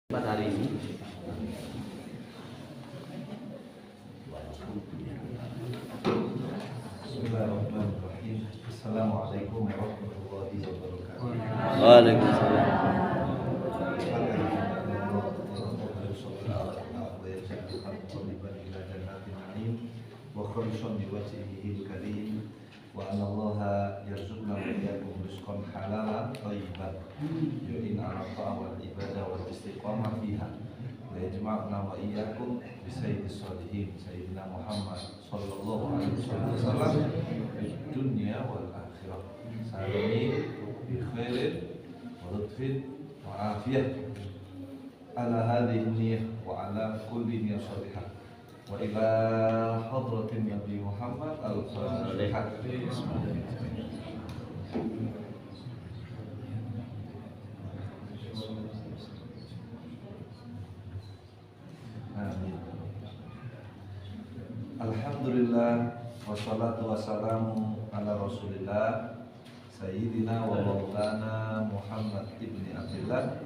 Pada hari ini Bismillahirrahmanirrahim. Assalamualaikum warahmatullahi wabarakatuh. Waalaikumsalam. Wa anallaha yarzuqna wa iyyakum rizqan halalan thayyiban yu'in 'ala ta'ati wal ibadah wal istiqamah fiha wa yajma'una wa iyyakum bi sayyidis sholihin sayyidina Muhammad sallallahu alaihi wasallam fid dunya wal akhirah. Salami bi khairin wa lutfin wa afiyah ala hadhihi niyyah wa ala kulli niyyah shalihah wa ila hadratin Nabi Muhammad al-Fatihah. Amin. Alhamdulillah wassalatu wassalamu ala Rasulillah Sayyidina wa maulana Muhammad ibni Abdillah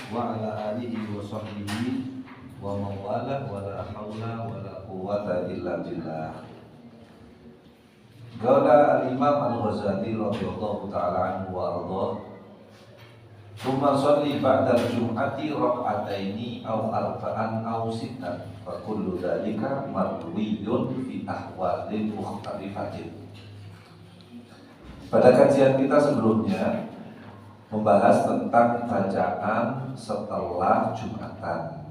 wa ala alihi wa sahbihi wa mawala wa la hawla wa la quwwata illa billah. Qala al-Imam Al-Ghazali radhiyallahu ta'ala anhu wa ardhah, "Tsumma shalli ba'da al-jum'ati rak'ataini aw arba'an aw sittan fa kullu dzalika marwiyyun fi ahwalin mukhtalifatin." Pada kajian kita sebelumnya membahas tentang bacaan setelah Jumatan.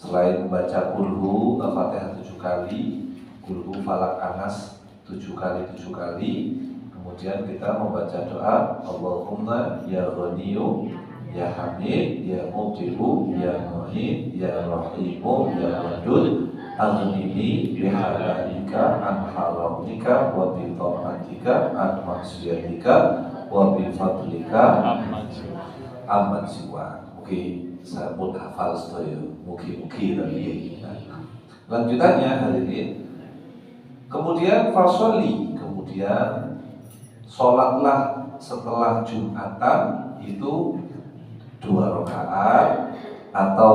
Selain membaca kulhu Al-Fatihah 7 kali, kulhu Falak Anas 7 kali, kemudian kita membaca doa Allahumma ya Ghaniyyu ya Hamid ya Mubdi'u ya Mu'id ya Rahimu ya Wadud aghnini bihalalika an haramika wa bi ta'atika an maksiatika wa bi fadlika amman siwa. Oke, saya pun hafal sedaya, mugi-mugi tadi. Lanjutannya hadirin, kemudian fasoli, kemudian sholatlah setelah Jumatan itu 2 rakaat atau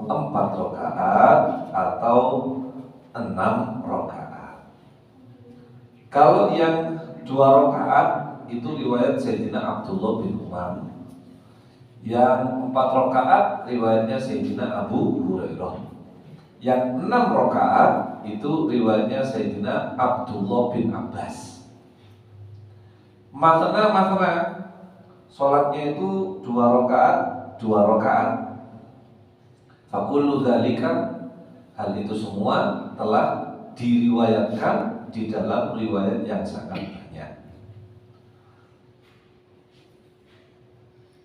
4 rakaat atau 6 rakaat. Kalau yang 2 rakaat itu riwayat Sayyidina Abdullah bin Umar. Yang 4 rakaat riwayatnya Sayyidina Abu Hurairah. Yang 6 rakaat itu riwayatnya Sayyidina Abdullah bin Abbas. Makna sholatnya itu 2 rakaat, 2 rakaat. Fakullu dzalika, hal itu semua telah diriwayatkan di dalam riwayat yang sangat banyak.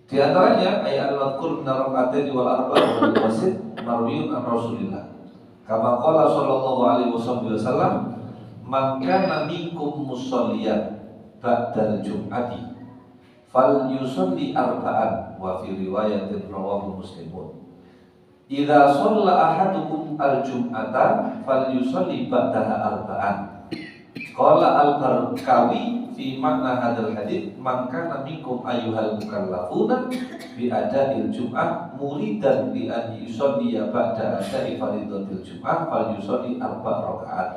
Di antaranya ayat al-Qur'an rakatain wal arba'in wal wasit marwiyun an Rasulillah. Kama qala sallallahu alaihi wasallam, "Man kana minkum musalliyan ba'dal jum'ati falyusalli arba'an." Wa fi riwayatin rawahu Muslimun, "Idza shalla ahadukum al-jum'ata falyusalli ba'daha arba'an." Qala al-Barkawi fi makna hadzal hadits, "Man kana minkum ayyuhal mukallafuna bi ada'il jum'ah muridan bi an yusalli ba'da ada'i fardhatil jum'ah falyusalli 4 rakaat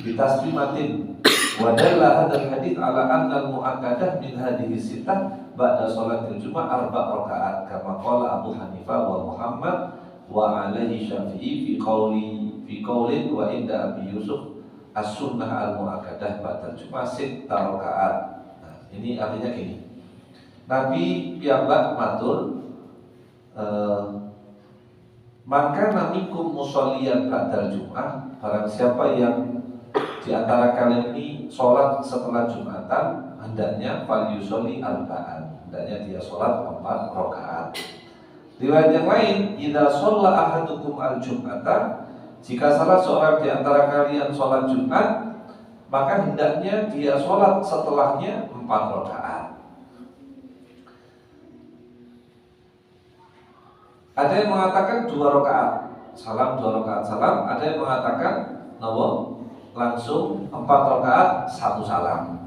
bi taslimatin." Wa dalla hadzal hadits ala anna al-mu'akkadah min hadhihi sittah ba'da sholatil jum'ah 4 rakaat kama qala Abu Hanifah wa Muhammad wa alaihi Syafi'i fi qaulin wa inda Abi Yusuf as-sunnah al-mu'akkadah ba'da jum'ah 6 rakaat. Nah, ini artinya gini. Nabi piyambak matur, "Maka namikum musolliyan ba'dal jum'ah." Barang siapa yang di antara kalian ini sholat setelah Jumatan, hendaknya falyusolli arba'an, hendaknya dia sholat 4 rakaat. Riwayat yang lain, "Idza shalla ahadukum al-jum'ata," jika salah seorang di antara kalian sholat Jumat, maka hendaknya dia sholat setelahnya 4 rakaat. Ada yang mengatakan 2 rakaat salam, 2 rakaat salam. Ada yang mengatakan langsung 4 rakaat 1 salam.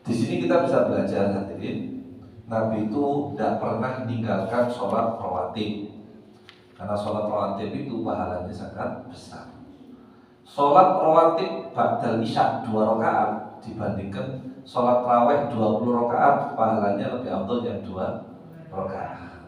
Di sini kita bisa belajar hadirin, Nabi itu tidak pernah meninggalkan sholat rawatib. Karena sholat rawatib itu pahalanya sangat besar. Sholat rawatib ba'dal isya 2 rakaat dibandingkan sholat raweh 20 rakaat, pahalanya lebih afdal yang 2 rakaat.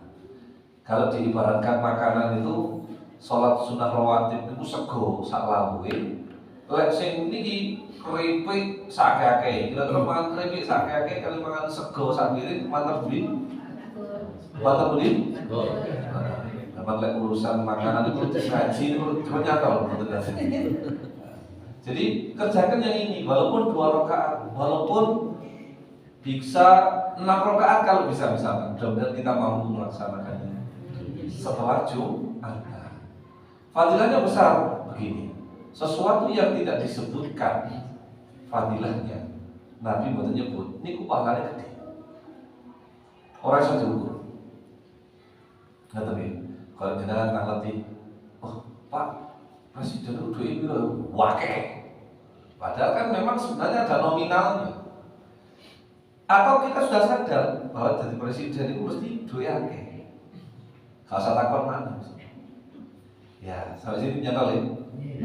Kalau diibaratkan makanan itu, sholat sunnah rawatib itu sego sak lawuhe, lek sing niki keripik sakake, kira-kira mangan keripik sakake kali mangan sego sak piring mantep beli. Mantep beli. Dapat lek urusan makanan itu gaji itu cuma nyakal betul. Jadi kerjakan yang ini, walaupun 2 rakaat, walaupun bisa 6 rakaat kalau bisa misalkan, mudah-mudahan kita mampu melaksanakannya setelah Jumat. Fadilahnya besar begini. Sesuatu yang tidak disebutkan fadilahnya, Nabi mau nyebut, ini pahalanya gede. Orang iso diukur. Ngerti nggih? Kalau jenengan ngerti, oh Pak Presiden itu duit piro? Wakeh. Padahal kan memang sebenarnya ada nominalnya. Atau kita sudah sadar bahwa jadi presiden itu mesti duit akeh. Gak usah takut mana. Ya, sampai sini nyata ya.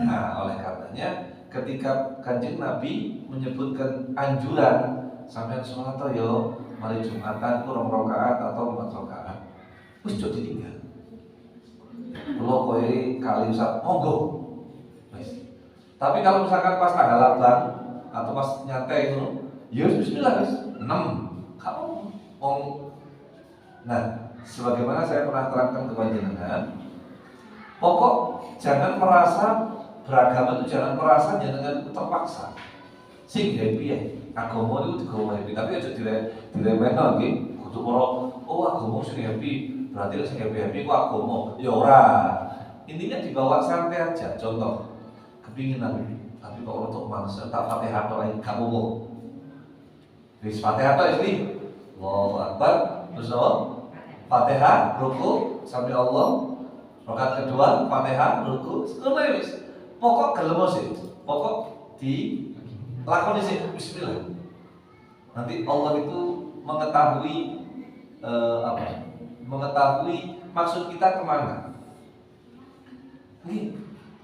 Nah, oleh karenanya ketika Kanjeng Nabi menyebutkan anjuran sampai sholat yo mari Jumatan kurang rakaat atau 4 rakaat, wis jauh ditinggal. Kalau kowe kali Ustaz monggo. Tapi kalau misalkan pas ada labang atau pas nyantai itu, ya bismillah wis 6. Kamu Nah, sebagaimana saya pernah terangkan ke panjenengan, pokok jangan merasa beragama itu, jangan merasa jangan terpaksa. Sing happy ya, agama itu digawa happy, tapi aja diremehno nggih. Kudu oh agama sing happy, berarti sing happy ku agama. Ya ora. Intinya dibawa santai aja. Contoh, kepinginan tapi kok untuk manusia tak Fatihah tok ae gak apa-apa. Wis Fatihah tok iki. Allahu Akbar. Terus Fatihah, ruku sampai Allah. Rakaat kedua Fatihah, ruku. Ngono wis. Pokok gelem sih. Pokok di lakoni sih bismillah. Nanti Allah itu mengetahui mengetahui maksud kita kemana. Nih,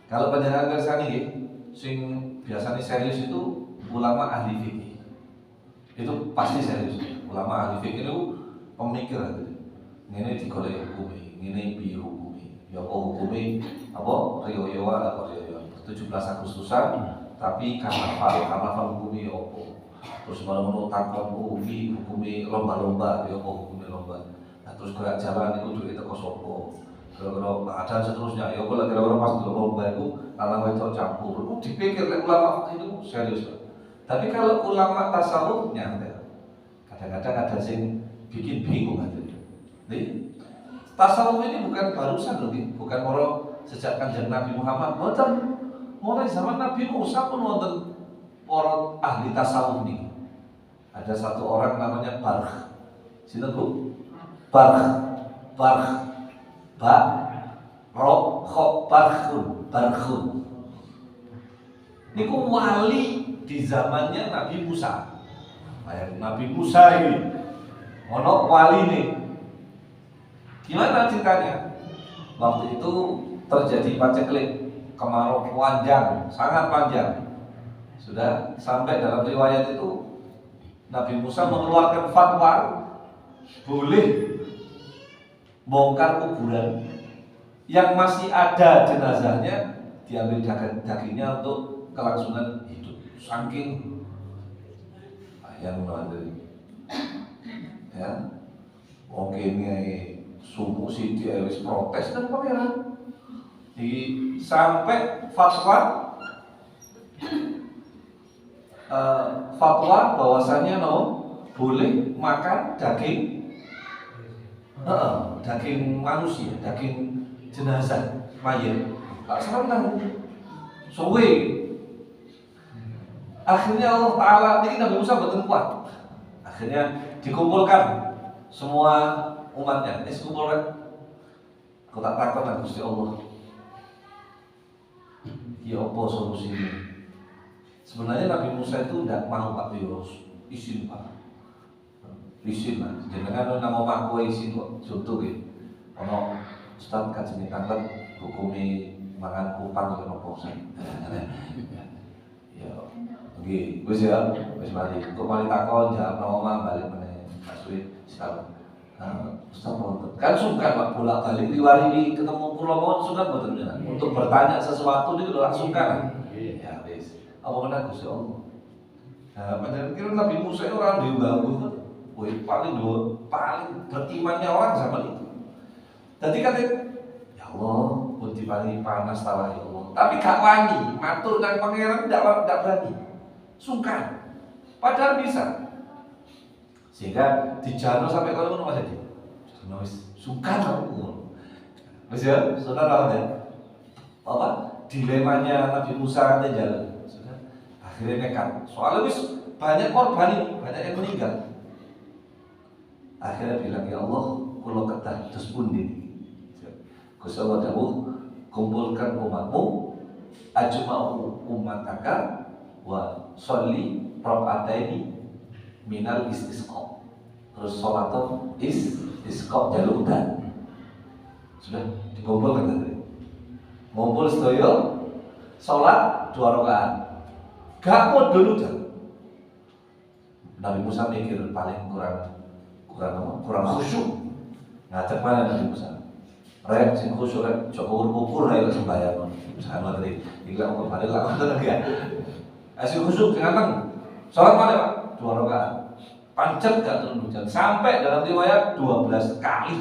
kalau panjenengan kersane nggih, sing biasanya serius itu ulama ahli fikih. Itu pasti serius. Ulama ahli fikih itu pemikir gitu. Ngene digoleki hukumi, ngene piye hukumi. Ya apa hukumi, apa riyo apa riyo 17 Agustusan, tapi karnaval hukumi apa. Terus malah takon hukumi lomba-lomba, ya apa hukumi lomba. Nah, terus gerak jalan itu duit teko sapa. Kalau ada seterusnya, ya kalau kira-kira pas di lomba itu alam itu campur, dipikir ulama itu serius. Tapi kalau ulama tasawuf nyantai, kadang-kadang ada yang bikin bingung aja. Jadi tasawuf ini bukan barusan loh, bukan orang sejak Kanjeng Nabi Muhammad, bukan mulai zaman Nabi Musa pun wonten orang ahli tasawuf nih. Ada satu orang namanya Barkh. Sinten Bu? Barkh. Barkhun. Niku wali di zamannya Nabi Musa. Nabi Musa ini ono wali nih. Gimana ceritanya? Waktu itu terjadi paceklik, kemarau panjang, sangat panjang. Sudah sampai dalam riwayat itu Nabi Musa mengeluarkan fatwa boleh bongkar kuburan yang masih ada jenazahnya, diambil dagingnya untuk kelangsungan hidup. Saking yang menandai, ya, mungkin subuh sih dia harus protes dan pangeran. Sampai fatwa bahwasannya boleh makan daging manusia, daging jenazah mayat. Tak salah suwe. Akhirnya Allah Ta'ala, ini Nabi Musa betul kuat. Akhirnya dikumpulkan semua umatnya. Ini dikumpulkan. Aku tak takut lah Gusti Allah. Ya apa solusinya? Sebenarnya Nabi Musa itu tidak mau Pak Yus, izin Pak. Izin lah. Jangan nama Pak Kue izin kok. Contoh gitu. Ono Ustaz kajeng tanglet hukumi mangan kupang kena apa Ustaz? Ya, nggih, wis ya, wis mari. Kok mari takon jawab nama balik meneh. Mas Wi, Ustaz. Ustaz wonten. Kan sungkan Pak bolak-balik riwari ketemu kula mawon sungkan mboten jenengan. Untuk bertanya sesuatu niku lho sungkan. Ya wis. Apa meneh Gusti Allah. Nah, panjenengan kira Nabi Musa itu orang diunggah-ungguh. Wih, paling berimannya orang zaman itu. Tadi katanya, ya Allah, pun diparingi panas tawa ya Allah. Tapi gak wani, matur nang pangeran tidak berani, sungkan. Padahal bisa. Sehingga dijano sampai kalau ngono Mas Edi. Wis sungkan aku. Wis ya, saudara ya. Apa? Dilemanya Nabi Musa katanya jalan. Sudah. Akhirnya nekat. Soalnya wis banyak korban ini, banyak yang meninggal. Akhirnya bilang ya Allah, kula kedah terus pundi. Gusti Allah dawuh, kumpulkan umatmu, ajma'u umataka wa sholli raka'ataini minal istisqa. Terus sholatul istisqa jalur udan. Sudah dikumpulkan tadi. Ngumpul sedaya salat 2 rakaat. Gak modul udan. Nabi Musa mikir paling kurang khusyuk. Ngajak mana Nabi Musa? Rek sing khusyuk rek coba ukur ae sembahyang. Sama tadi ilang umur padahal lah ngoten ya. Asih khusyuk sing anteng. Salat mana Pak? 2 rakaat. Pancet gak turun hujan sampai dalam riwayat 12 kali.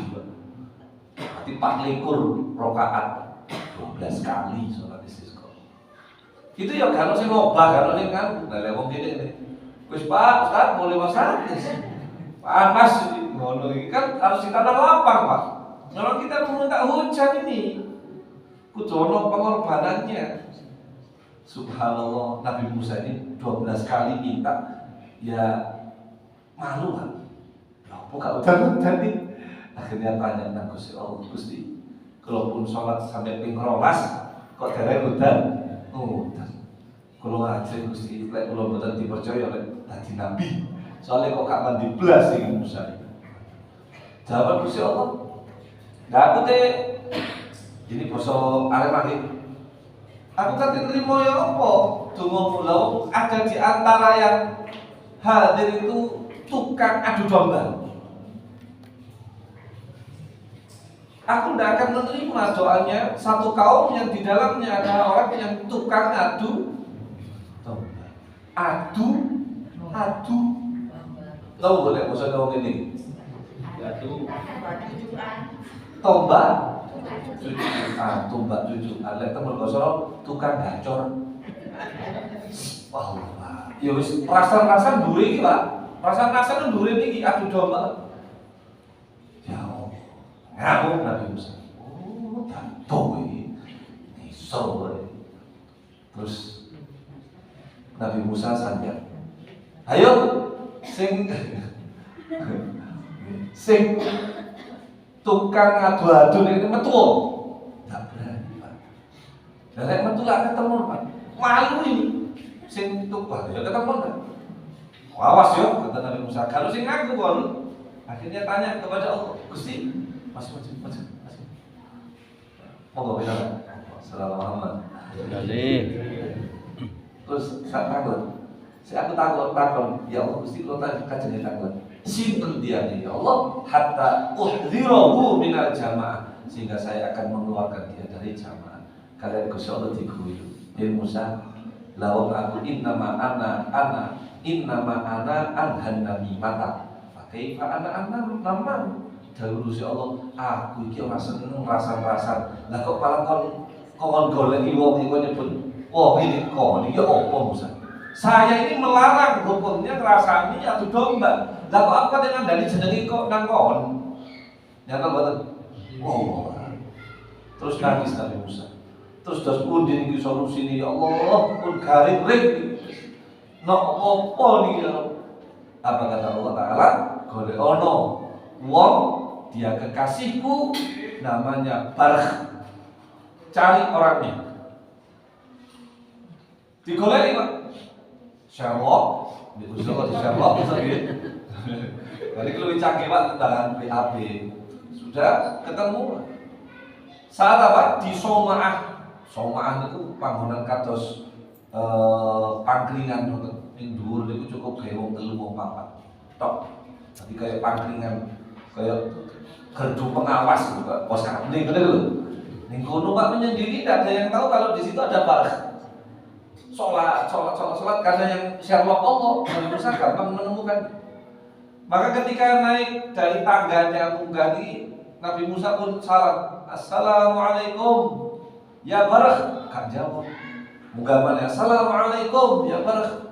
Berarti 24 rakaat 12 kali salat istisqa. Itu ya kalau sing ngobah kalau ning kan lha wong kene wis Pak, Ustaz boleh masak. Panas ngono iki kan harus di tanah lapang, Pak. Kalau kita meminta hujan ini kudu ono pengorbanannya. Subhanallah, Nabi Musa ini 12 kali minta, ya malu kan. Apa gak udan-udan nih? Akhirnya tanya nang Gusti Allah, Gusti, kalaupun sholat sampai ping 12 kok dereng udan? Udan. Kalau ngajeng Gusti, lek kula mboten dipercaya lek dadi nabi. Soalnya kok gak mandi blas iki Musa. Jawab Gusti Allah. Nah aku ini bosok arep lagi. Aku tadi terima ya apa? Donga pulau ada di antara yang hadir itu tukang adu domba. Aku tidak akan menerima doanya satu kaum yang di dalamnya ada orang yang tukang adu domba. Adu. Tahu boleh bosok ngomong ini? Adu. Tombak tombak cucu alek temen kosong tukang gacor. Wah, ya wis rasan dure iki, Pak. Rasan dure iki adu domba. Ya Allah. Ngapun Nabi Musa. Oh, tanto iki. Iso. Terus Nabi Musa sanjang. Ayo sing tukang adu-adu ini metu. Tak berani, Pak. Dan nek metu lak ketemu, Pak. Malu ini. Sing tukang ya ketemu kan. Awas yo kata Nabi Musa. Kalau sing ngaku kon akhirnya tanya kepada Allah, Gusti, masih. Monggo bilang. Assalamualaikum. Terus saya takut. Ya Allah, Gusti kula kajenge takut. Sinten dia nih ya Allah hatta uhdhirahu minal jamaah sehingga saya akan mengeluarkan dia dari jamaah. Kalian Gusti Allah diguyu. Ya Musa, lawang aku innama ana anhan mata. Pakai fa ana nama. Dahulu si Allah, aku iki ora seneng rasan-rasan. Lah kok malah kon goleki wong iki nyebut wong ini kon iki apa Musa? Saya ini melarang hukumnya ngrasani adu domba. Lah kok apa dengan dari jenengi kok nang kon? Nyata mboten. Oh. Terus nangis Nabi Musa. Terus das pundi niki solusine ya Allah pun garing ring. Nok apa niki ya? Apa kata Allah Taala? Golek ono wong dia kekasihku namanya Barkh. Cari orangnya. Digoleki Pak. Sherlock, di Sherlock misalnya. Jadi kalau canggih Pak tentang PAB sudah ketemu. Saat apa? Di Soma'ah. Soma'ah itu panggonan kados pangkringan ning dhuwur niku cukup gawe wong 3 wong 4. Tok. Jadi kayak pangkringan, kayak gardu pengawas gitu, pos kamling gitu loh. Ning kono Pak menyendiri, tidak ada yang tahu kalau di situ ada barak. Sholat karena yang Sherlock Allah Nabi Musa gampang menemukan. Maka ketika naik dari tangganya munggah ini, Nabi Musa pun salam, Assalamualaikum ya barak. Gak jawab. Munggah mana? Assalamualaikum ya barak.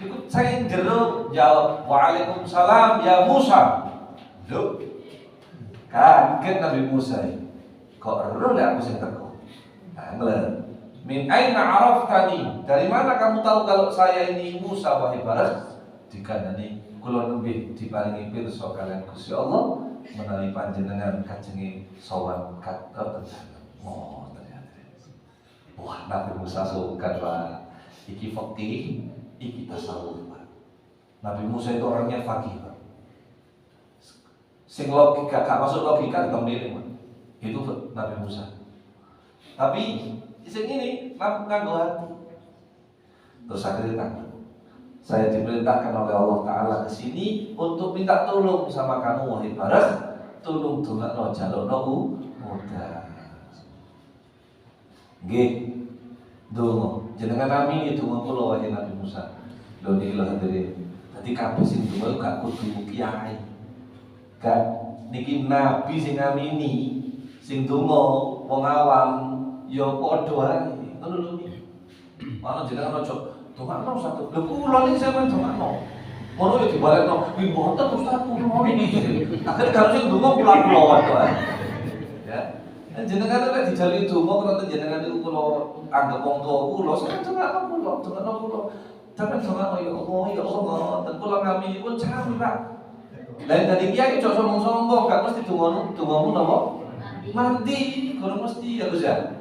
Ikut saya jero jawab, Waalaikumsalam ya Musa. Duh, kaget Nabi Musa. Kok ero lek aku sing teko? Angler. Min aina araftani? Dari mana kamu tahu kalau saya ini Musa wahai barak? Dikandani kula nembe diparingi pirsa kalian Gusti Allah menawi panjenengan kajengi sowan kata. Oh, ternyata. Wah, Nabi Musa suka Pak. Iki fikih, iki tasawuf, Pak. Nabi Musa itu orangnya fakih, Pak. Sing logika, gak masuk logika tembiling, Pak. Itu Nabi Musa. Tapi sing ini nganggo hati. Terus akhirnya saya diperintahkan oleh Allah Ta'ala ke sini untuk minta tolong sama kamu wahai barak, tolong dongakno jalukno mudah. Nggih. Donga, jenengan amini donga kula wahai Nabi Musa. Lho niki lho hadirin. Dadi kabeh sing donga gak kudu kiai. Gak niki nabi sing ngamini, sing donga wong awam ya padha ae. Ngono lho niki. Ana jenengan ojo dongakno satu. Lho kula niki sampeyan dongakno. Ngono ya dibarekno, "Wi mboten Ustaz kula niki." Akhire kalau sing donga kula wae. Ya. Jenengan nek dijali donga kena jenengan niku kula anggap wong tuwa kula, sampeyan dongakno kula. Sampeyan dongakno ya Allah, ten kula ngami pun sami, Pak. Lain dari kiai cok sombong-sombong, gak mesti dongamu napa? Mandi, kurang mesti ya Gus ya.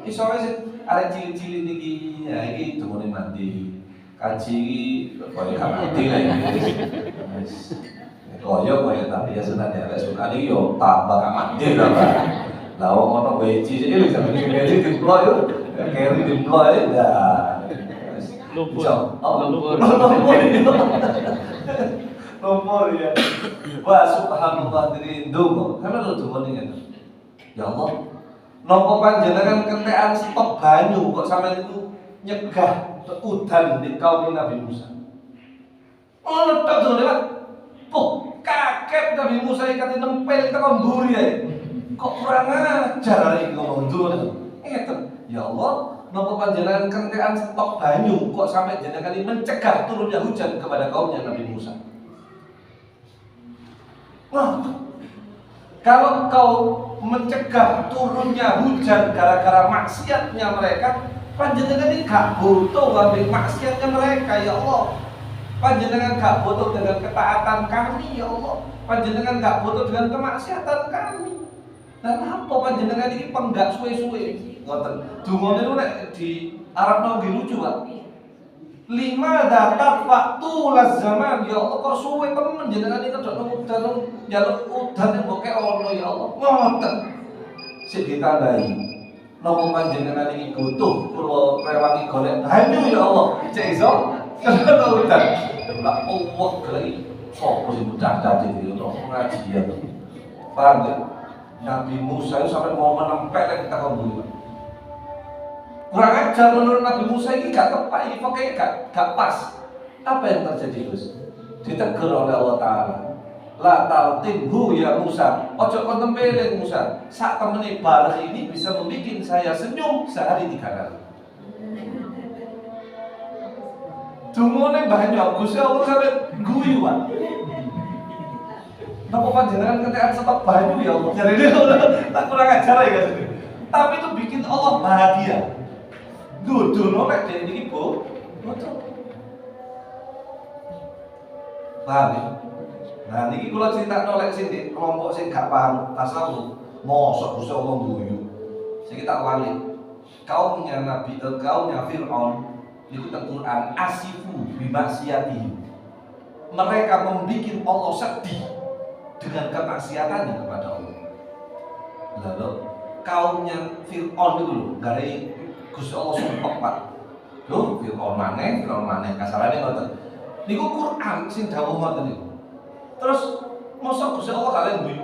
Iso wae arek cilik-cilik niki, ya iki dongane mandi. Kaji iki koyo gak mandi lah iki. Wis koyo tapi ya seneng ya suka iki yo tambah gak mandi lah, Pak. Lah wong ono weci iki lho sampe keri diplok yo. Keri diplok ya. Lumpur ya. Wah subhanallah diri ndonga. Kan lho donga ngene. Ya Allah, napa panjenengan kentekan stok banyu kok sampeyan itu nyegah udan di kaum Nabi Musa. Ono tok dene, Pak. Kaget Nabi Musa iki nempel tekan mburi ae. Kok kurang ajar iki ngomong ngono. Ngeten. Ya Allah, napa panjenengan kentekan stok banyu kok sampai jenengan ini mencegah turunnya hujan kepada kaumnya Nabi Musa. Nah, kalau kau mencegah turunnya hujan gara-gara maksiatnya mereka, panjenengan ini gak butuh ngambil maksiatnya mereka, ya Allah. Panjenengan gak butuh dengan ketaatan kami, ya Allah. Panjenengan gak butuh dengan kemaksiatan kami. Dan apa panjenengan ini penggak suwe-suwe? Ngoten. Dungane niku nek di Arab nang lucu, Pak. 5 datat waktu las zaman, ya Allah kok suwe temen jenengan iki kedok udan njaluk udan mbok ono ya Allah. Ngoten. Sing ditandai. Napa panjenengan iki butuh kula rewangi golek banyu ya Allah. Cek iso? Kedok udan. Lah Allah gelem sapa sing bocah-bocah iki untuk pengajian. Paham ya? Nabi Musa itu sampai mau menempel kita kembali. Kurang ajar menurut Nabi Musa ini gak tepat, ini pokoknya gak pas. Apa yang terjadi Gus? Ditegur oleh Allah Ta'ala. La taltimhu ya Musa. Ojo kontempelin Musa. Saat temani barah ini bisa membuat saya senyum sehari 3 kali. Dungone banyak Gus ya Allah sampai guyuan. Napa panjenengan kentekan stok banyu ya Allah. Jadi dia tak kurang ajar ya guys. Tapi itu bikin Allah bahagia. Dudono nek dene iki Bu. Betul. Paham ya? Nah niki kula critakno lek sing di kelompok sing gak paham tasawuf, mosok Gusti Allah guyu. Sing tak wali. Kaumnya kaumnya Firaun niku teng Quran asifu bimaksiatihi. Mereka membuat Allah sedih dengan kemaksiatannya kepada Allah. Lalu kaumnya Fir'aun itu loh, dari Gusti Allah sumpah Pak. Loh, Fir'aun maneh kasarane ngoten. Niku Quran sing dawuh ngoten niku. Terus mosok Gusti Allah kalian guyu.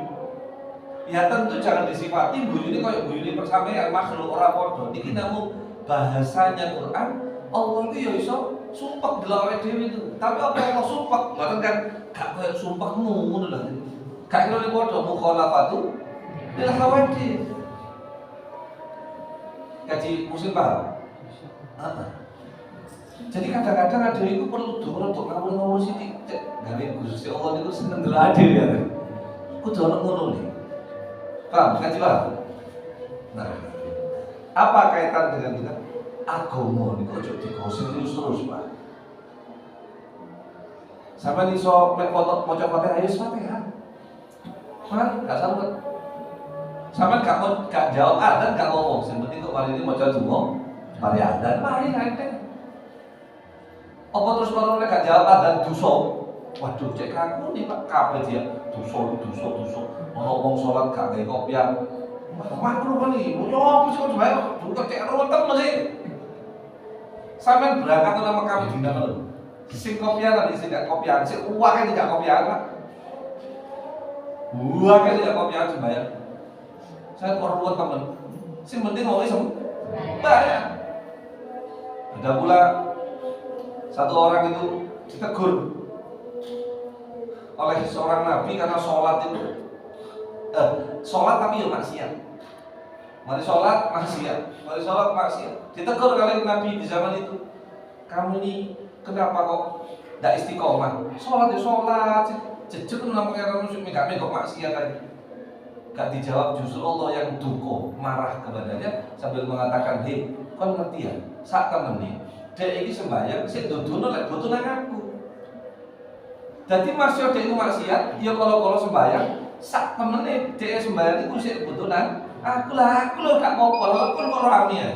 Ya tentu jangan disifati guyu ini kayak guyu ini persamaan makhluk ora padha. Niki namung bahasanya Quran, Allah itu ya iso sumpah delok dhewe itu. Tapi apa yang Allah sumpah? Ngoten kan gak koyo sumpahmu ngono lho. Gak kira padha mukhalafatu lil hawadith. Kaji musim paham? Jadi kadang-kadang ada itu perlu doa untuk ngawur-ngawur sithik. Gawe Gusti Allah niku seneng delok adil ya. Kudu ana ngono nih. Paham? Kaji paham? Nah, apa kaitan dengan kita? Agama niku aja digosip terus Pak. Sampai iso mek foto maca Fatihah ya Fatihah. Mari gak salah. Sampai gak jawab adzan gak ngomong, sing penting kok mari ini maca donga, mari adzan, mari enteng. Apa terus kalau gak jawab adzan dosa? Waduh, cek kaku nih Pak, kabeh dia dosa. Ono wong salat gak gawe kopiah. Makruh kan iki, yo apa sih kok bae, bukan cek ruwet mesti. Sampeyan berangkat nama kami dina lho. Sing kopiah lan sing gak kopiah, sing uwake tidak kopiah Pak. Uwake tidak kopiah sembayang. Saya kurang ruwet teman. Sing penting mau isem bayar. Ada pula satu orang itu ditegur oleh seorang nabi karena sholat itu sholat tapi ya maksiat. Mari sholat maksiat. Ditegur kali nabi di zaman itu. Kamu ini kenapa kok tidak istiqomah? Sholat ya sholat. Jejak nama pangeran musuh kami kok maksiat tadi. Gak dijawab, justru Allah yang duko marah kepadanya sambil mengatakan, hei, kon ngerti ya, saat temen nih dia ini sembahyang, saya duduno lek butuh nang aku. Jadi masih dia itu maksiat, ya kalau sembahyang saat temen nih dia sembahyang itu saya butuh nang aku loh gak mau kalau rame ya.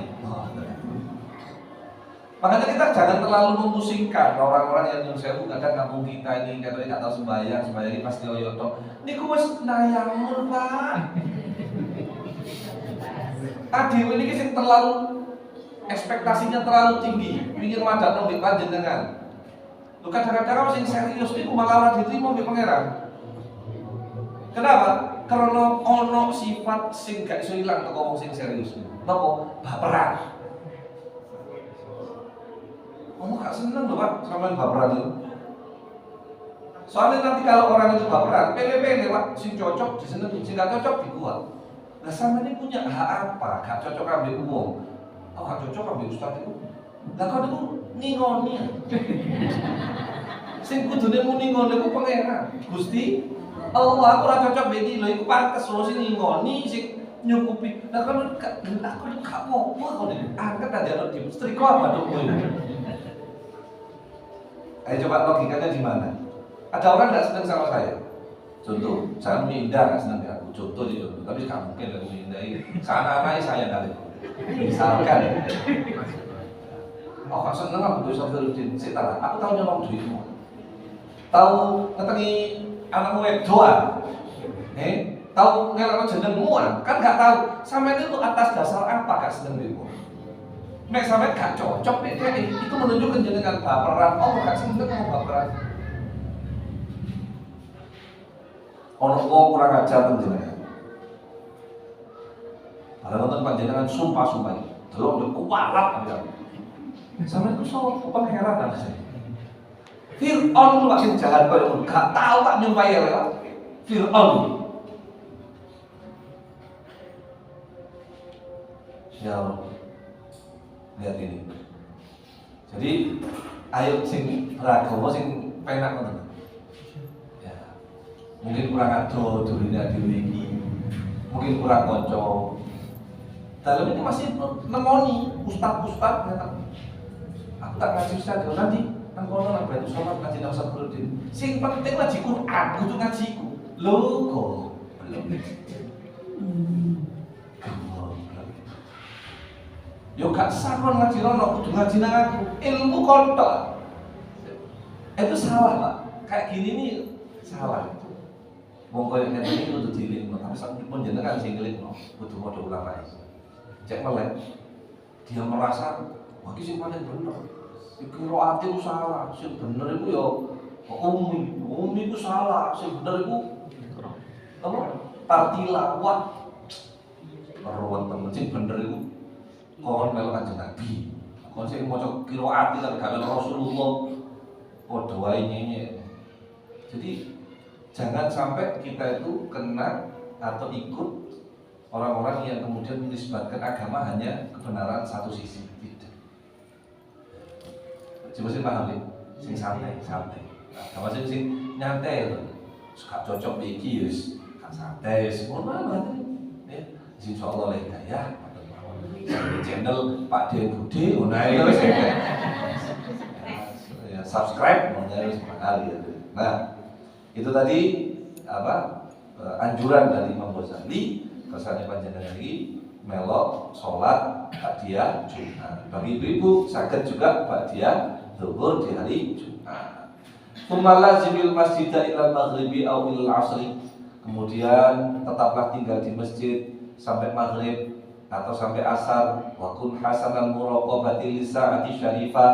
Makanya kita jangan terlalu memusingkan orang-orang yang nyuruh sewu kadang kampung kita ini katanya gak tahu sembahyang ini pasti oyoto. Niku wis nayamun Pak. Adewe niki sing terlalu ekspektasinya terlalu tinggi, ingin madakno mbek panjenengan. Lho kadang-kadang sing serius niku malah diterima mbek pangeran. Kenapa? Karena ono sifat sing gak iso ilang teko wong sing serius. Napa? Baperan. Kamu gak seneng loh Pak sama baperan itu. Soalnya nanti kalau orang itu baperan, pilih-pilih Pak, sing cocok disenengi, sing gak cocok dibuat. Nah sama ini punya hak apa? Gak cocok ambil umum. Oh gak cocok ambil ustaz itu. Lah kau itu ngingoni. Sing kudune muni ngono iku pangeran. Gusti, Allah aku ora cocok begini lho iku pantes lho sing ngingoni sing nyukupi. Lah kan aku itu gak apa-apa kok ini. Angkat aja di setrika apa dong kowe. Ayo coba logikanya di mana? Ada orang tidak senang sama saya. Contoh, saya Indah nggak senang dengan aku. Contoh di contoh, tapi nggak mungkin aku Indah ini. Anak-anaknya saya kali. Misalkan, oh nggak senang aku tuh Safirudin. Saya tahu, aku tahu nyolong duitmu. Tahu ngetengi anakmu doa. Tahu ngelakon jenengmu kan nggak tahu. Sama itu atas dasar apa gak senang duitmu? Mek sampe gak cocok nek itu menunjukkan jenengan baperan. Oh gak seneng kamu baperan. Ono wong kurang ajar jenengan. Padahal nonton panjenengan sumpah delok ndek kuwalat ya. Sampe ku sok pangeran kan saya. Fir'aun lu makin jahat koyo ngono. Gak tau tak nyumpahi lewat Fir'aun. Ya Allah. Lihat ini. Jadi ayo sing beragama sing penak ngoten. Ya. Mungkin kurang ado durine dhewe iki. Mungkin kurang kanca. Dalam ini masih nemoni ustaz-ustaz ngata. Aku tak ngaji ustaz nanti nang kono nang batu sholat ngaji nang Safirudin. Sing penting ngaji Quran, kudu ngajiku. Lho kok belum. Yo gak sakon ngaji rono, kudu ngaji nang aku. Ilmu kontok. Itu salah, Pak. Kayak gini nih salah. Wong koyo ngene iki kudu dilingno, tapi sakipun jenengan sing ngelingno, kudu modho ulama iki. Cek melek. Dia merasa wah iki sing paling bener. Iki roate ku salah, sing bener iku ya Umi ku salah, sing bener iku apa? Tartila, wah. Ruwet temen sing bener iku kon melu Kanjeng Nabi. Kon sing maca qiraat lan gawe Rasulullah padha wae nyenyek. Jadi jangan sampai kita itu kena atau ikut orang-orang yang kemudian menisbatkan agama hanya kebenaran satu sisi. Tidak. Coba sih paham ya? Sing santai. Agama sing nyantai itu. Suka cocok iki wis kan santai wis ngono banget. Ya, insyaallah lek ya. Channel Pak De Budi ngono ae wis. Ya subscribe ngono wis sekali ya. Nah, itu tadi apa anjuran dari Imam Ghazali kesannya panjenengan lagi melok sholat ba'diyah Jumat. Bagi ibu-ibu saged juga ba'diyah zuhur di hari Jumat. Tsumma lazimil masjida ilal maghribi aw ilal asri. Kemudian tetaplah tinggal di masjid sampai maghrib atau sampai asar. Wa kun hasanal muraqabati lisa'ati syarifah.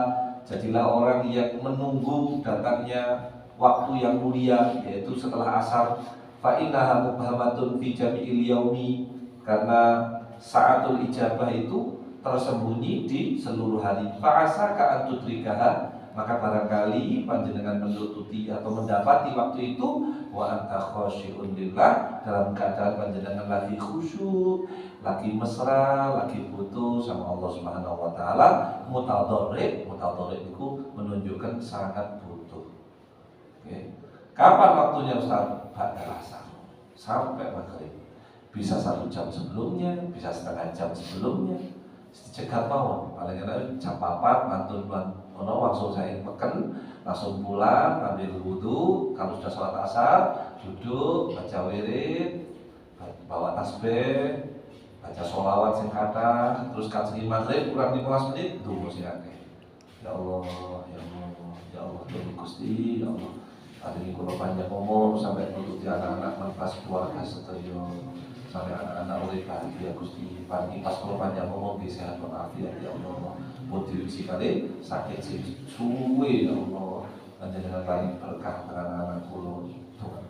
Jadilah orang yang menunggu datangnya waktu yang mulia, yaitu setelah asar. Fa innaha mubhamatun fi jami'il yaumi, karena saatul ijabah itu tersembunyi di seluruh hari. Fa asaka an tudrikaha, maka barangkali panjenengan menututi atau mendapati waktu itu wa anta khasyi'un lillah, dalam keadaan panjenengan lagi khusyuk, lagi mesra, lagi butuh sama Allah Subhanahu wa taala. Mutadharrib itu menunjukkan sangat butuh. Oke. Kapan waktunya Ustaz? Ba'da asar sampai maghrib. Bisa 1 jam sebelumnya, bisa setengah jam sebelumnya. Cegat mawon. Paling enak jam 4 mantun ono langsung saya peken, langsung pulang ambil wudu. Kalau sudah sholat asar, duduk baca wirid, bawa tasbih, baca sholawat sing kathah, terus kaji maghrib kurang 15 menit ndonga sing akeh. Ya Allah, ya Allah, ya Allah, Gusti, ya Allah. Hari ini kalau panjang umur sampai menutupi anak-anak manfaat keluarga sedaya, sampai anak-anak oleh bahagia Gusti. Pagi pas kalau panjang umur sehat walafiat ya Allah. Mudir si kali sakit si suwe ya Allah. Panjenengan paling berkah dengan anak kula Tuhan.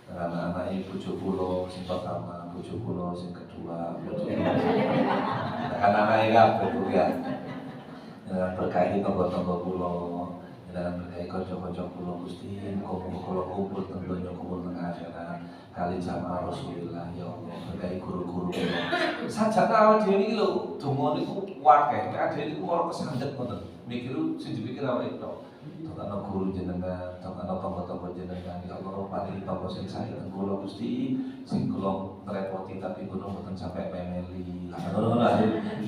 Dengan anak ibu bojo kula sing pertama, bojo kula sing kedua, bojo kula. Anak-anak kabeh ya. Dengan berkahi tangga-tangga kula. Dan berkait kocok-kocok pulau Gusti, kumpul kumpul tentunya kumpul tengah akhirat kali jamaah Rasulullah ya Allah, berkait guru-guru pulau. Sajak awal dia ini lho, donga niku wakeh, nek ade niku ora kesandet ngoten. Mikir sing dipikir awake tok. Ana guru jenengan, ana tangga-tangga jenengan ya Allah, paling tangga sing sae kula Gusti, sing kula ngrepoti tapi kula mboten sampai memeli. Lah ngono lah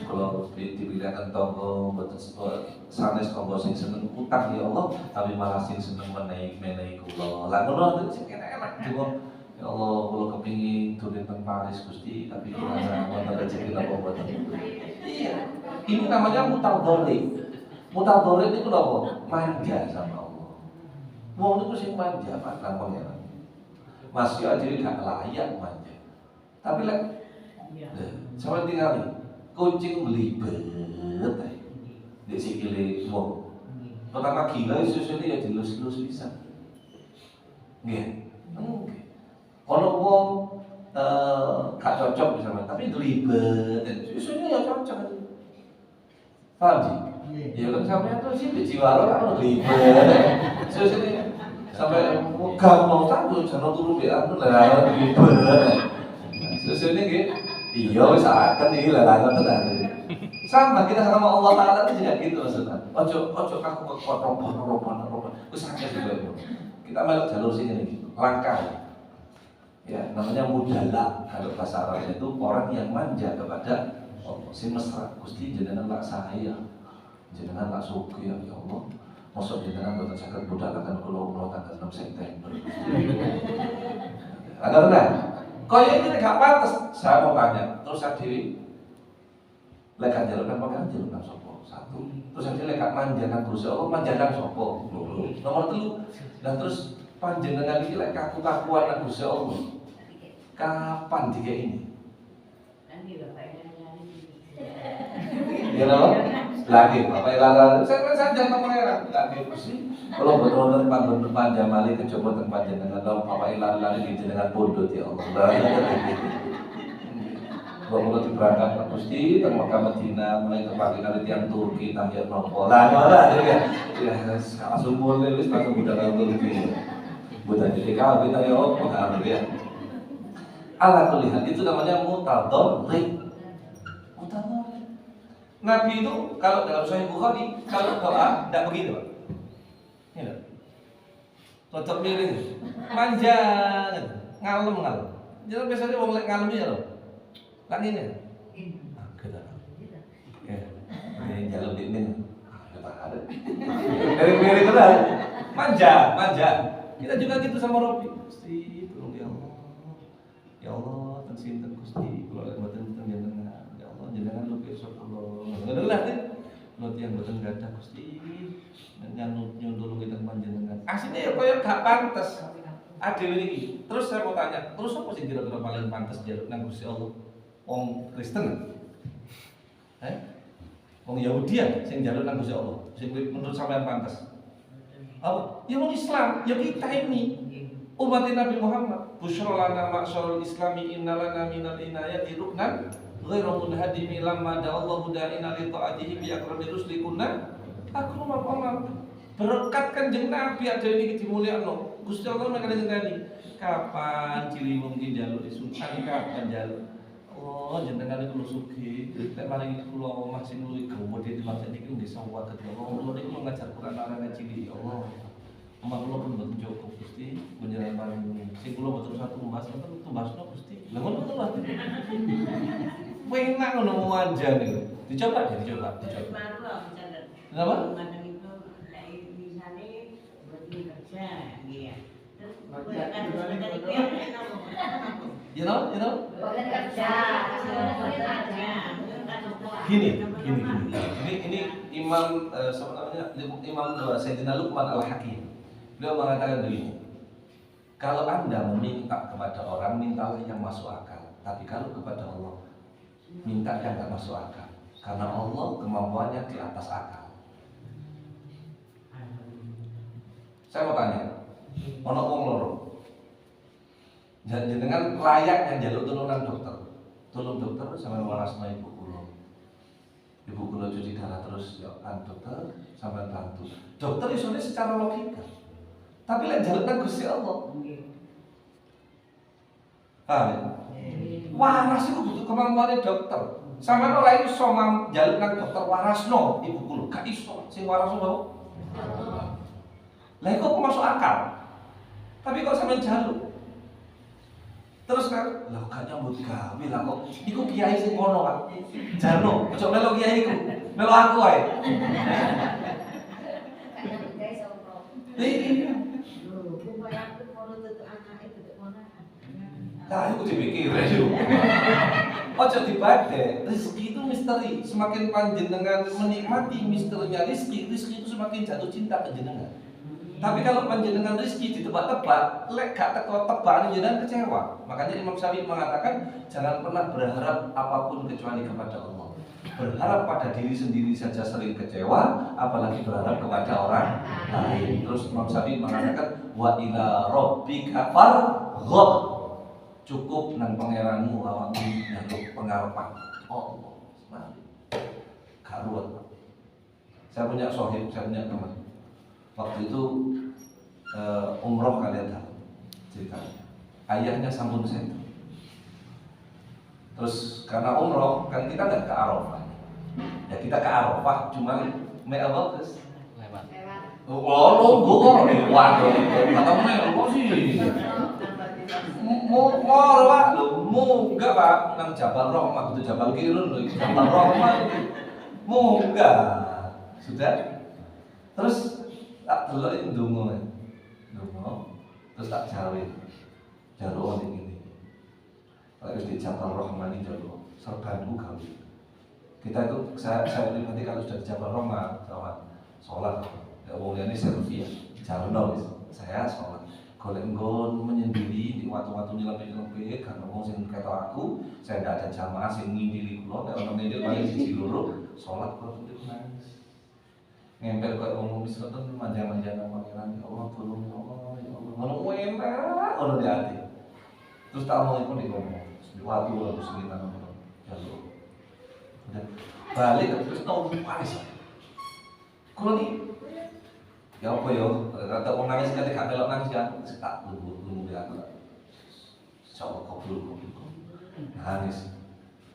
kula dipilihkan tangga mboten sanes tangga sing seneng utang ya Allah, tapi malah sing seneng menehi kula. Lah ngono sing enak-enak donga. Ya Allah, kula kepingin tulen teng Paris Gusti, tapi kula wonten rezeki napa mboten. Iya. Ini namanya mutadharrib. Mutadharrib itu apa? Manja sama Allah. Wong niku sing manja Pak pangeran. Mas yo dhewe gak layak manja. Tapi lek sama tinggal kucing belibet ae. Di sikile wong. Pertama gila susune ya dilus-lus bisa. Nggih. Nggih. Ono wong gak cocok misalnya, tapi belibet. Susune ya cocok. Paham sih? Ya kan sampai itu sih di Jiwaro kan ribet. Terus ini sampai gampang satu jangan turun di anu lah ribet. Terus ini gitu, iya bisa akan ini lah tenan. Sama kita sama Allah Taala itu juga gitu maksudnya. Ojo kaku kuat rompon. Usaha juga. Kita melok jalur sini nih, langkah. Ya namanya mudalla. Kalau bahasa Arabnya itu orang yang manja kepada Allah. Si mesra Gusti jenengan lak saya. Jenengan tak suka ya Allah. Mosok jenengan boten saged budalaken kula umroh tanggal 6 September. Ada tenan. Kaya ini gak pantes. Saya mau tanya, terus saya dewi lek kanjaran apa kanjaran sapa? Satu. Terus saya lek gak manjakan Gusti Allah, manjakan sapa? Nomor 3. Dan terus panjenengan iki lek kaku-kakuan nang Gusti Allah. Kapan dikek ini? Ya lho. Lagi Bapak ilaran. Saya saja nang pangeran. Lagi Gusti. Kalau betul-betul pan jamali kecoba teng panjenengan lho Bapak ilaran iki jenengan pundhut ya Allah. Kalau diberangkat ke Gusti, teng Mekah Madinah, mulai kepake kali tiang Turki, tanggir nopo lah, malah ya, langsung mulai wis langsung budal Turki, bukan jadi kau kita ya opo harus ya. Allah lihat itu namanya mutadorrik. Nabi itu kalau dalam Sahih Bukhari, kalau doa tidak begitu, Pak. Ini, tutup miring, manja, ngalem. Jadi biasanya mau ngalem ya loh. Kan ini ya? Kita ya, ini jalur dingin kita ada miring benar manja kita juga gitu sama Robi Gusti tolong ya Allah tensinten Gusti kalau ada mboten jenengan ya Allah jenengan lu besok kula ngelah nih lo yang mboten gadah Gusti nyanut nyundul kita panjenengan asline ya koyo gak pantes adewe iki terus saya mau tanya terus apa sih kira-kira paling pantes jaluk nang Gusti Allah wong Kristen, wong Yahudi ya, sing jalur nang Gusti Allah, sing menurut sampean pantas. Apa? Ya wong Islam, ya kita ini umat Nabi Muhammad. Busyra lana ma'syarul islami innalana minal inayati ruknan ghairu munhadimi lamma da'allahu da'ina li ta'atihi bi akrami rusli kunna akrama qamar. Berkat kanjeng Nabi ada ini dimulyakno. Gusti Allah mengatakan ngene, kapan ciri mungkin jalur disuntan kapan jalur oh jenengan itu sugih lek maringi kula omah sing luwih gede dimaksud iki nggih sawat dadi Allah kula niku ngajar Quran anak cilik ya Allah omah kula pun mboten cukup Gusti panjenengan paring sing kula mboten usah tumbas mboten tumbasno Gusti lha ngono lah enak ngono manja niku dicoba kenapa kadang itu misalnya buat kerja gitu You know? Gini. Ini Imam Imam Sayyidina Luqman Al-Hakim. Beliau mengatakan begini. Kalau Anda meminta kepada orang, mintalah yang masuk akal. Tapi kalau kepada Allah, minta yang tak masuk akal. Karena Allah kemampuannya di atas akal. Saya mau tanya, ono wong loro. Jenengan layak yang jaluk tulunan dokter. Tolong dokter sampai warasno ibu kula. Ibu kula cuci darah terus ya kan dokter sampai bantu. Dokter isone secara logika. Tapi lek jaluk nang Gusti Allah. Paham ya? Waras itu butuh kemampuan dokter. Sampai ora iso jaluk nang dokter warasno ibu kula. Gak iso. Sing warasno lho. Lah kok masuk akal. Tapi kok sampean jaluk terus kan, lah gak nyambut gawe lah kok. Iku kiai sing ngono kan. Jano, ojo melo kiai iku. Melo aku ae. Iya. Nah, itu dipikir aja. Ojo dibade, rezeki itu misteri. Semakin panjenengan menikmati misterinya rezeki itu semakin jatuh cinta ke jenengan. Tapi kalau panjenengan rezeki ditebak-tebak, lek gak tebak jenengan kecewa. Makanya Imam Syafi'i mengatakan jangan pernah berharap apapun kecuali kepada Allah. Berharap pada diri sendiri saja sering kecewa, apalagi berharap kepada orang lain. Terus Imam Syafi'i mengatakan wa ila rabbika farghab. Cukup nang pangeranmu awakmu njaluk pengarepan Allah. Karuan. Saya punya sohib, saya punya teman. Waktu itu umroh kalian tahu ceritanya. Ayahnya sambung senter. Terus karena umroh kan kita nggak ke Arafah. Ya kita ke Arafah cuma apa terus lewat. Oh nunggu kok lewat. Kata melo sih. Mau lewat lo, mau enggak Pak? Nang Jabal Rahmah itu Jabal Kirun loh, Jabal Rahmah. Mau enggak? Sudah. Terus tak delok ndonga. Terus tak jaluk ini. Kalau di Jabal Rahmah ini jaluk serbanku gawe. Kita itu saya pribadi kalau sudah di Jabal Rahmah sholat ya wong ini selfie ya. Jaluk saya sholat. golek nggon menyendiri di waktu-waktu nyelempit-nyelempit kan ngomong sing ketok aku, saya ndak ada jamaah sing ngindili kula, nek ono ngene paling siji loro salat kok nangis. Ngempel kok ngomong wis ngoten manja-manja nang pangeran, ya Allah tolong ya Allah ya Allah. Ngono enak ono di ati. Terus tak mau iku ngomong, waktu lho sekitar ngono. Ya Allah. Balik terus tau paris. Kulo ni ya apa yo, kata orang nangis kata gak melok nangis ya, tak tunggu ya aku. Insyaallah kabul. Nangis.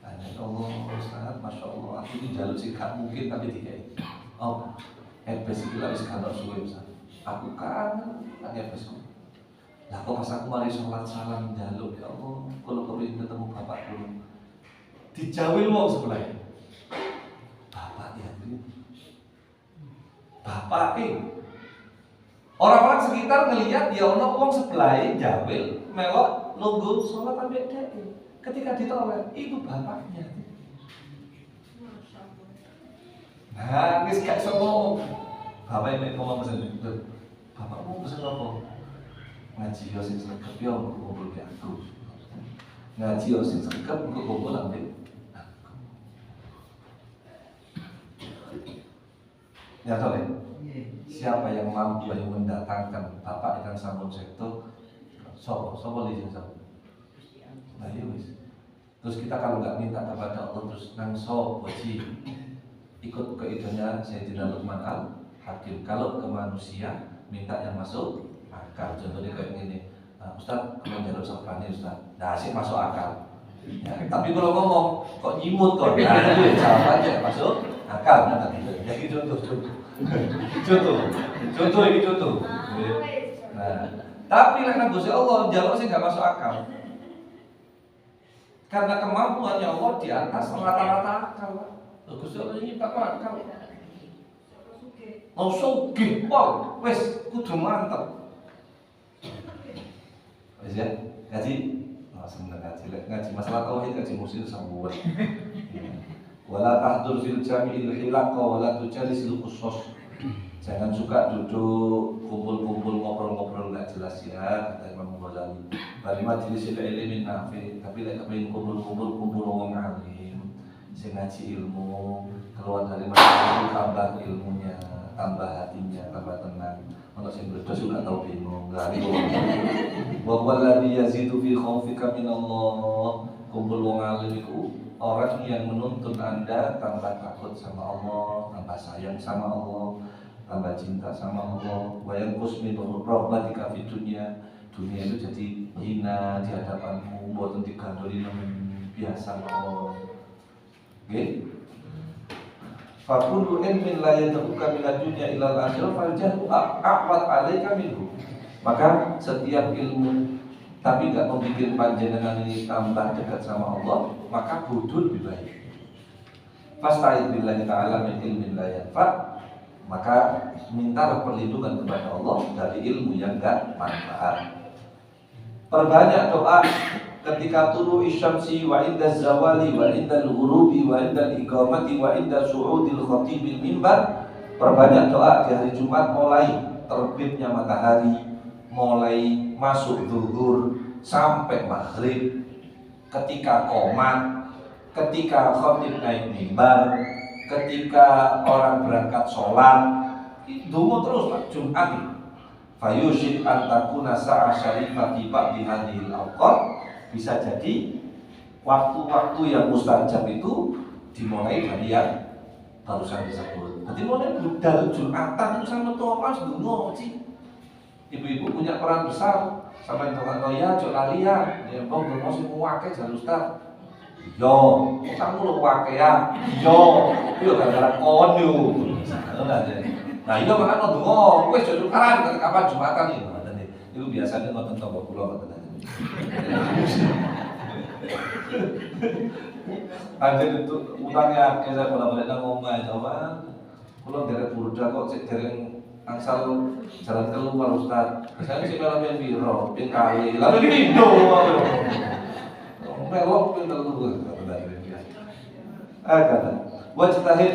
Tanya Allah, Ustaz, Masya Allah, aku ini jaluk sih gak mungkin tapi dikai. Oh, herbes itu lah wis kantor suwe Ustaz. Aku kangen herbesku. Lah kok pas aku mari sholat salam jaluk ya Allah, kalau kepengin ketemu bapak dulu. Dijawil wong sebelah. Bapak ya, bapak orang-orang sekitar ngelihat dia ono wong sebelahe jawil melok lungguh sholat ambek dhek. Ketika ditolak itu bapaknya. Nah, wis gak iso ngomong. Bapak nek ngomong pesen, bapakmu pesen apa? Ngaji yo sing sregep yo kumpul ke aku. Ngaji yo sing sregep kok kumpul ambek aku. Ya tole. Siapa yang mampu yang mendatangkan bapak ikan sampun sekto, sopo lihat sampun. Nah iya wis. Terus kita kalau nggak minta kepada Allah terus nang sopo sih ikut keidonya Sayyidina Luqman Al-Hakim. Kalau ke manusia minta yang masuk akal. Contohnya kayak gini, Ustaz kalau jalur safrani Ustaz, nah sih masuk akal. Ya, tapi kalau ngomong kok nyimut kok, nah itu jawab aja masuk akal. Nah gitu. Jadi contoh ini contoh. Nah, tapi lek nang Gusti Allah njaluk sing gak masuk akal. Karena kemampuannya Allah di atas rata-rata akal. Gusti Allah ini tak akal. Mau sugih pol, wis kudu mantep. Wis ya, ngaji. Sebenarnya ngaji masalah tauhid ngaji musil sambuan. Wala tahdur fil jami'il hilaqa wala tujalisil khusus. Jangan suka duduk kumpul-kumpul ngobrol-ngobrol nggak jelas ya, kata Imam Ghazali. Bari majlisil ilmi nafi, tapi lek kepengin kumpul-kumpul wong alim sing ngaji ilmu, keluar dari majelis tambah ilmunya, tambah hatinya, tambah tenang. Ono sing berdos juga tau bingung. Gari wa wallazi yazidu fi khaufika minallah. Kumpul wong alim iku orang yang menuntun Anda tambah takut sama Allah, tambah sayang sama Allah, tambah cinta sama Allah. Wayang kusmi rahmatika fi dunya. Dunia itu jadi hina di hadapanmu, mboten digandoli biasa Allah. Nggih. Fa kullu ilmin la yadhuka min ad-dunya ila al-akhirah fal jahlu aqwat 'alaika minhu. Maka setiap ilmu tapi gak membuat panjenengan ini tambah dekat sama Allah, maka bodoh lebih baik. Fasta'id billahi ta'ala min ilmin la yanfa'. Maka mintalah perlindungan kepada Allah dari ilmu yang gak manfaat. Perbanyak doa ketika tulu isyamsi wa inda zawali wa inda al-ghurubi wa inda al-iqamati wa inda su'udil khatibil mimbar. Perbanyak doa di hari Jumat mulai terbitnya matahari, mulai masuk zuhur sampai maghrib, ketika qomat, ketika khatib naik mimbar, ketika orang berangkat sholat, dungo terus Pak Jumat. Fayushid antakuna sa'a syarifati ba'di hadhil awqat. Bisa jadi waktu-waktu yang mustajab itu dimulai dari yang barusan disebut. Jadi mulai budal Jumatan itu sama Thomas dungo sih. Ibu-ibu punya peran besar. Sampai tukang ya, cok lali ya. Dia bang dungo sih muake jalur Ustaz. Yo, kamu lu muake ya. Yo, gara-gara kon yo. Nah, iya makanya dungo, wes jodoh karan kapan Jumatan iki. Itu biasanya ngoten tonggo kula ngoten. Anjir itu utangnya saya bolak-balik nang omah coba. Kula derek burda kok sik dereng angsal jalan keluar Ustaz. Saya sih malah main biro, ping kali. Lalu pindo. Melok ping telu kata. Wajtahid,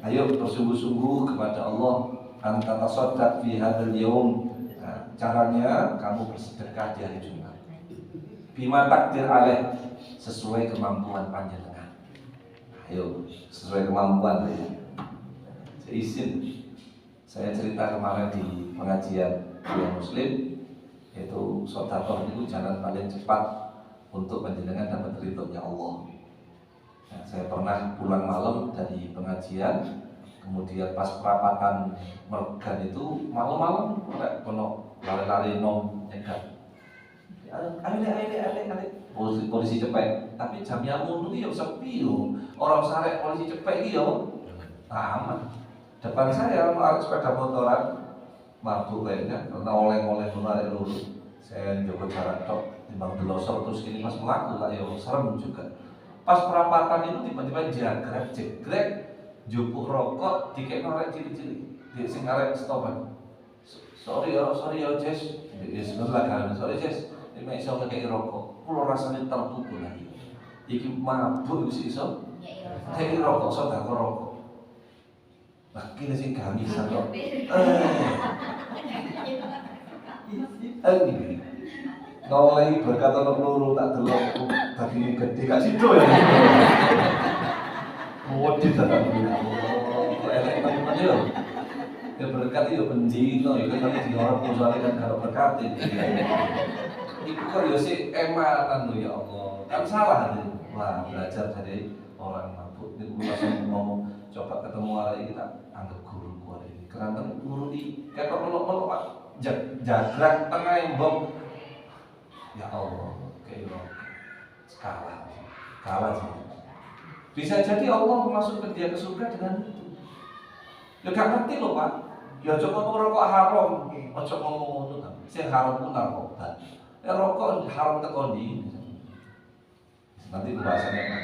ayo bersungguh-sungguh kepada Allah anta tasaddaq fi hadzal yaum. Caranya kamu bersedekah di hari Jumat. Bima takdir alaih, sesuai kemampuan panjenengan. Ayo, sesuai kemampuan ya. Seizin saya cerita kemarin di pengajian yang Muslim, yaitu sedekah itu jalan paling cepat untuk panjenengan dapat ridhonya Allah. Nah, saya pernah pulang malam dari pengajian, kemudian pas perapatan mergan itu malam-malam kono lari-lari nom nyegat. Polisi cepet, tapi jamnya mundur ya sepi yo. Orang sarek polisi cepet yo. Aman. Depan saya ada sepeda motoran mabuk kayaknya karena oleh-oleh menarik lurus. Saya coba jarak tok timbang delosor terus ini pas melaku lah ya serem juga. Pas perapatan itu tiba-tiba jegrek jupuk rokok dikek norek cili-cili di sing arek stopan. Sorry ya Jess. Bismillah kan. Sorry Jess. Ini iso ngekek rokok. Kulo rasane terpukul lagi. Iki mabuk wis iso. Ngekek rokok sedekah rokok. Nah, kini sing gamisan kok. Ini ngoleh berkat ana loro tak delok dadi gede gak sido ya. Modhi tenan kok elek tenan yo. Ya berkat yo bendino yo kan di orang musale kan karo berkat iki. Iku kok yo sik emanan lho ya Allah. Kan salah itu. Wah, belajar dari orang mabuk. Niku langsung ngomong coba ketemu hari kita anggap guru hari ini. Karena guru di ketok melok-melok Pak. Jagrak tengah embong. Ya Allah, kayak kalah sih. Bisa jadi Allah memasukkan dia ke surga dengan itu. Ya gak ngerti loh Pak. Ya coba ngomong rokok haram, coba ngomong itu. Saya haram pun narkoba. Ya rokok haram tekondi. Nanti pembahasannya kan.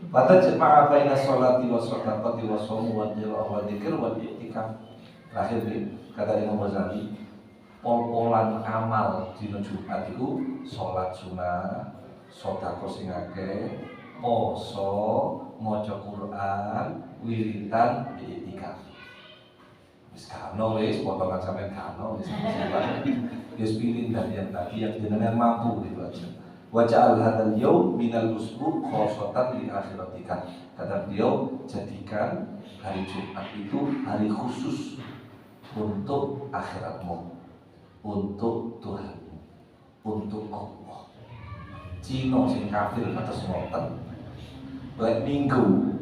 Pada jemaah baina sholati wa shadaqati wa shaum wa qira'ah wa dzikr wa i'tikaf. Terakhir kata Imam Ghazali, pol-polan amal dina Jumat itu salat sunah, sedekah sing akeh, poso, maca Quran, wiridan, i'tikaf. Wis kano wis potongan sampean kano wis sampean. Wis pilih dari yang tadi yang jenengan mampu gitu aja. Waja'al hadzal yaum minal usbu' khossatan li akhiratika. Kata beliau, jadikan hari Jumat itu hari khusus untuk akhiratmu, untuk Tuhanmu, untuk Allah. Cino sing kafir atas ngoten. Lek minggu,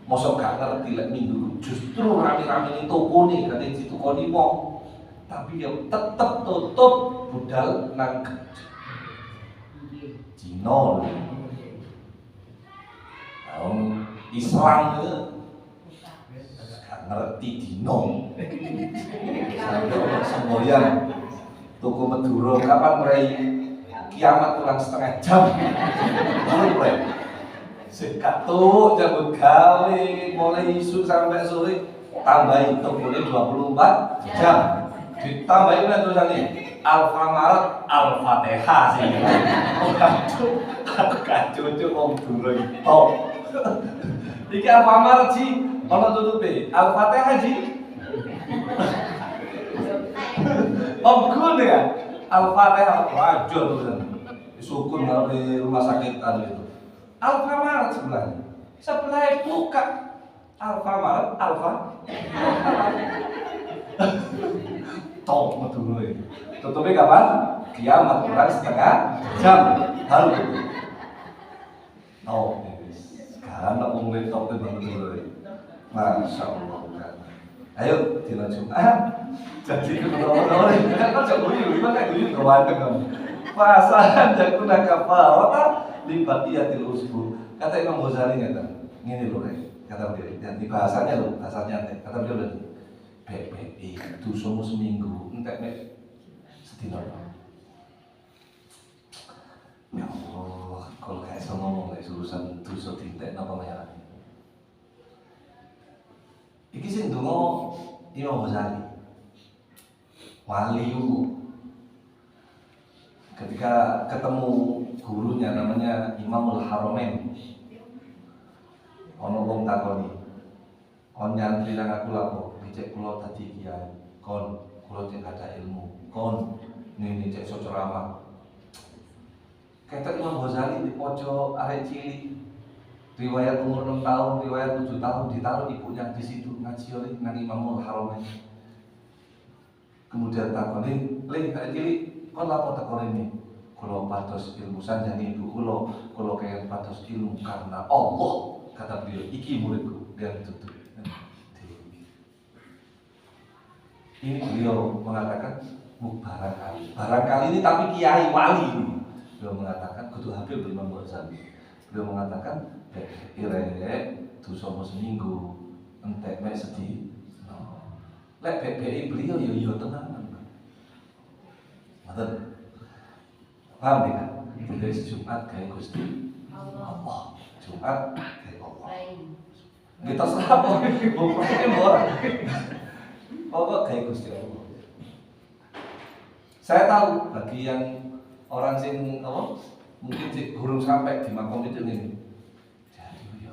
mosok gak ngerti lek minggu justru rame-rame tokone kate ditukoni wong. Tapi yang tetep tutup budal nang Cino. Islam itu gak ngerti dino. Semboyan tuku Madura kapan mulai kiamat kurang setengah jam. Baru mulai. Sekat tuh jambut gawe mulai isu sampai sore tambahin tukune 24 jam. Ditambahin lah tulisannya Alfamaret Al-Fatihah sih. Aku kacau wong Madura itu. Iki Alfamaret sih, ono tutupe Al-Fatihah sih. Om Gun ya, Al-Fatihah wajar tulisan. Sukun kalau di rumah sakit itu. Alfamaret sebelahnya. Sebelah buka Alfamaret Alfa. Tok Madura itu. Tutupnya kapan? Kiamat kurang setengah jam. Halo. Oh, sekarang nak mulai top di Madura. Masya Allah. Ayo dina Jumat. Jadi orang-orang kan cak guyu, gimana guyu kewanteng kamu. Pasangan jakuna kafarata libatiyatil usbu. Kata Imam Ghazali ngata, ngene lho rek. Kata dia, di bahasanya lho, bahasanya kata dia lho. Itu semua seminggu, entek nek sedina. Ya Allah, kalau kayak saya ngomong kayak urusan dosa dintek napa ya. Iki sing donga Imam Ghazali. Waliu. Ketika ketemu gurunya namanya Imamul Haramain. Ono wong takoni. On nyantri nang aku lapo, dicek kula dadi kiai. Kon kula tidak ada ilmu. Kon ini cek so ceramah. Kata Imam Ghazali di pojok arek cilik. Riwayat umur 6 tahun, riwayat 7 tahun ditaruh ibunya di situ ngaji oleh nang Imamul Haramain. Kemudian takoni, "Lih, arek cilik, kon lapo teko rene?" Kula pados ilmu sanjane ibu kula kaya pados ilmu karena Allah. Kata beliau, "Iki muridku." Dia tutup. Ini beliau mengatakan barangkali ini tapi kiai wali ini. Beliau mengatakan kudu Habib Imam Ghazali. Beliau mengatakan irek dosa seminggu entek mek sedih. Lek BBI beliau yo tenanan. Ngoten. Paham ya? Beliau Jumat kayak Gusti Allah. Jumat kayak Allah. Kita serap pokoknya pokok kayak Gusti Allah. Saya tahu bagi yang orang sing apa mungkin burung sampai di makom itu ini. Jadi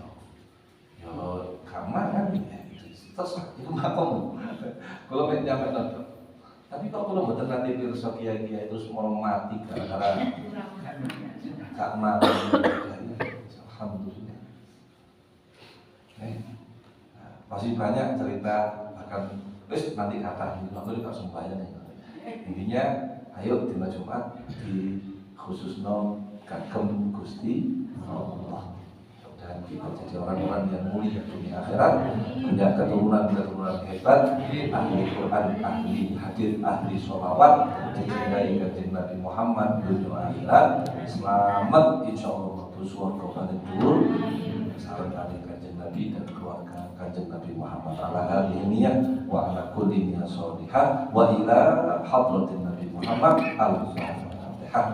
yo kamar kan terus itu makom. Kalau main nyampe nonton. Tapi kok kalau mboten nanti pirsa kiai-kiai terus mau mati gara-gara gak mati. Alhamdulillah. Masih banyak cerita bahkan terus nanti kata ini aku juga sembahyang intinya ayo di Jumat di khusus kagem Gusti Allah dan kita jadi orang-orang yang mulia dunia akhirat, punya keturunan hebat, ahli Quran, ahli hadis, ahli sholawat, dicintai kanjeng Nabi Muhammad dunia akhirat, selamat insyaallah waktu surga paling dhuwur sareng kali kanjeng Nabi dan keluarga kanjeng Nabi Muhammad ala hadhihi niyah wa ala kulli niyah sholihah wa ila hadratin Nabi Muhammad al-Fatihah.